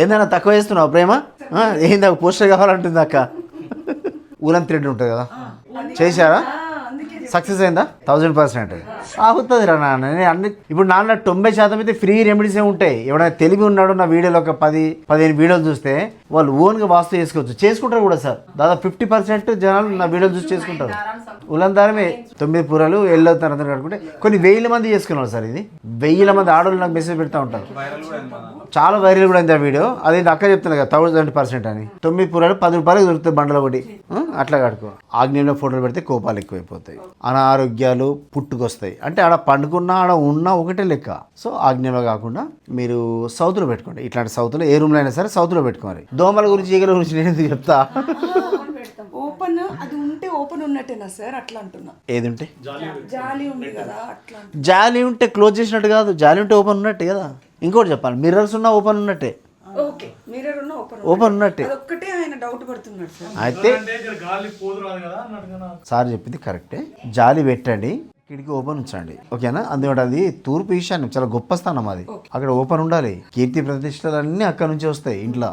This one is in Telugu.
ఏందన్నా తక్కువ చేస్తున్నావు ప్రేమ? ఏందా పోస్టర్ కావాలంటుంది అక్క. ఊలం థ్రెడ్ ఉంటుంది కదా, చేశారా? సక్సెస్ అయిందా? 1000%. అవుతుంది రా నాన్న. నేను అన్ని ఇప్పుడు నాన్న 90% అయితే ఫ్రీ రెమెడీసే ఉంటాయి. ఎవడైనా తెలివి ఉన్నాడు నా వీడియోలో ఒక 10-15 వీడియోలు చూస్తే వాళ్ళు ఓన్గా వాస్తు చేసుకుంటారు కూడా సార్. దాదాపు 50% జనాలు నా వీడియోలు చూసి చేసుకుంటారు. ఉలం దారమే 9 పూరలు ఎల్లో తరగతి కట్టుకుంటే కొన్ని 1000 మంది చేసుకున్నారు సార్. ఇది 1000 మంది ఆడవాళ్ళు నాకు మెసేజ్ పెడతా ఉంటారు. చాలా వైరల్ కూడా అయింది ఆ వీడియో. అది అక్క చెప్తున్నా కదా 1000% అని. 9 పూరలు 10 రూపాయలకు దొరుకుతుంది బండలు ఒకటి. అట్లా కట్టుకో. ఆగ్నేయంలో ఫోటోలు పెడితే కోపాలు ఎక్కువైపోతాయి, అనారోగ్యాలు పుట్టుకొస్తాయి. అంటే ఆడ పండుకున్నా ఆడ ఉన్నా ఒకటే లెక్క. సో ఆగ్నేయంలో కాకుండా మీరు సౌత్లో పెట్టుకోండి. ఇట్లాంటి సౌత్లో ఏ రూమ్లో అయినా సరే సౌత్లో పెట్టుకోవాలి. దోమల గురించి ఈగల గురించి నేను ఎందుకు చెప్తా? ఓపెన్ అది ఉంటే ఓపెన్ ఉన్నట్టేనా సార్? అట్లా అంటున్నా. ఏది ఉంటే? జాలి ఉంది కదా అట్లా. జాలి ఉంటే క్లోజ్ చేసినట్టు కాదు, జాలి ఉంటే ఓపెన్ ఉన్నట్టే కదా. ఇంకోటి చెప్పాలి, మిర్రర్స్ ఉన్నా ఓపెన్ ఉన్నట్టే. ఓకే, మిర్రర్ ఉన్న ఓపెన్ ఉన్నట్టే. ఒక్కటే ఆయన డౌట్ పడుతున్నాడు సార్. అయితే సార్ చెప్పింది కరెక్టే. జాలి పెట్టండి, కిటికీ ఓపెన్ ఉంచండి, ఓకేనా? అందుకే అది తూర్పు ఈశాన్యం చాలా గొప్ప స్థానం అది. అక్కడ ఓపెన్ ఉండాలి. కీర్తి ప్రతిష్టలు అన్నీ అక్కడ నుంచి వస్తాయి ఇంట్లో.